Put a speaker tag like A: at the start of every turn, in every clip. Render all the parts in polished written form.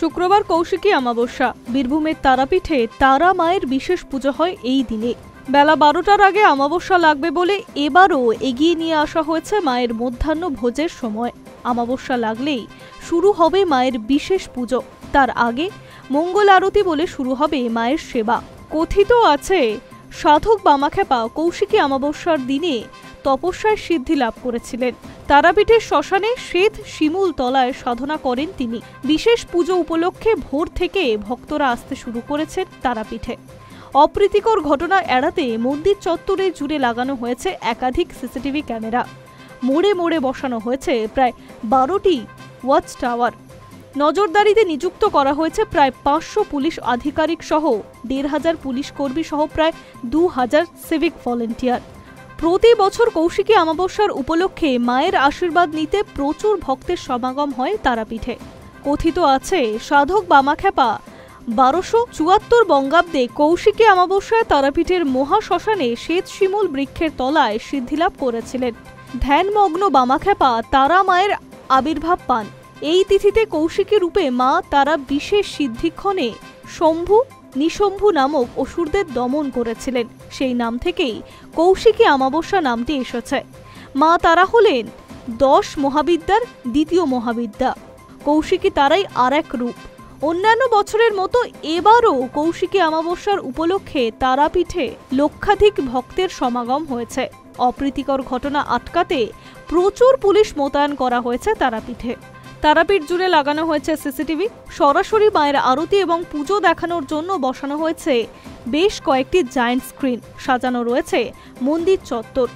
A: শুক্রবার কৌশিকী অমাবস্যা। বীরভূমের তারাপীঠে তারা মায়ের বিশেষ পুজো হয় এই দিনে। বেলা 12টার আগে অমাবস্যা লাগবে বলে এবারও এগিয়ে নিয়ে আসা হয়েছে মায়ের মধ্যাহ্ন ভোজের সময়। অমাবস্যা লাগলেই শুরু হবে মায়ের বিশেষ পুজো। তার আগে মঙ্গল আরতি বলে শুরু হবে মায়ের সেবা। কথিত আছে, সাধক বামাখ্যাপা কৌশিকী অমাবস্যার দিনে তপস্যায় সিদ্ধি লাভ করেছিলেন। তারাপীঠের শ্মশানে শ্বেত শিমুল তলায় সাধনা করেন তিনি। বিশেষ পুজো উপলক্ষে ভোর থেকে ভক্তরা আসতে শুরু করেছেন তারাপীঠে। অপ্রীতিকর ঘটনা এড়াতে মন্দির চত্বরে জুড়ে লাগানো হয়েছে একাধিক সিসিটিভি ক্যামেরা। মোড়ে মোড়ে বসানো হয়েছে প্রায় 12টি ওয়াচ টাওয়ার। নজরদারিতে নিযুক্ত করা হয়েছে প্রায় 500 পুলিশ আধিকারিক সহ 1500 পুলিশ কর্মী সহ প্রায় 2000 সিভিক ভলেন্টিয়ার। প্রতি বছর কৌশিকী অমাবস্যার উপলক্ষে মায়ের আশীর্বাদ নিতে প্রচুর ভক্তের সমাগম হয় তারাপীঠে। কথিত আছে, সাধক বামাখ্যাপা 1274 বঙ্গাব্দে কৌশিকী অমাবস্যায় তারাপীঠের মহাশ্মশানে শ্বেত শিমুল বৃক্ষের তলায় সিদ্ধিলাভ করেছিলেন। ধ্যানমগ্ন বামাখ্যাপা তারা মায়ের আবির্ভাব পান। এই তিথিতে কৌশিকী রূপে মা তারা বিশেষ সিদ্ধিক্ষণে শম্ভু নিশম্ভু নামক অসুরদের দমন করেছিলেন। সেই নাম থেকেই কৌশিকী অমাবস্যা নামটি এসেছে। মা তারা হলেন 10 মহাবিদ্যার দ্বিতীয় মহাবিদ্যা। কৌশিকী তারাই আর এক রূপ। অন্যান্য বছরের মতো এবারও কৌশিকী অমাবস্যার উপলক্ষে তারাপীঠে লক্ষাধিক ভক্তের সমাগম হয়েছে। অপ্রীতিকর ঘটনা আটকাতে প্রচুর পুলিশ মোতায়েন করা হয়েছে তারাপীঠে। তারাপীঠ জুড়ে লাগানো হয়েছে সিসিটিভি। সরাসরি মায়ের আরতি এবং পুজো দেখানোর জন্য বসানো হয়েছে বেশ কয়েকটি জায়ান্ট স্ক্রিন। সাজানো রয়েছে মন্দির চত্বর।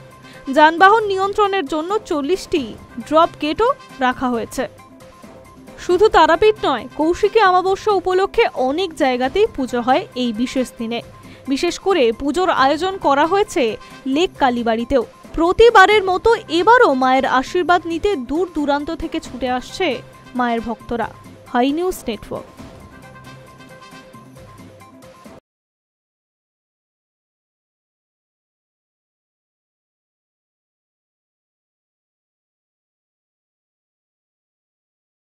A: যানবাহন নিয়ন্ত্রণের জন্য 40টি ড্রপ গেটও রাখা হয়েছে। শুধু তারাপীঠ নয়, কৌশিকী অমাবস্যা উপলক্ষে অনেক জায়গাতেই পুজো হয় এই বিশেষ দিনে। বিশেষ করে পুজোর আয়োজন করা হয়েছে লেক কালীবাড়িতেও। প্রতিবারের মতো এবারও মায়ের আশীর্বাদ নিতে দূর দূরান্ত থেকে ছুটে আসছে মায়ের ভক্তরা। Hi news network.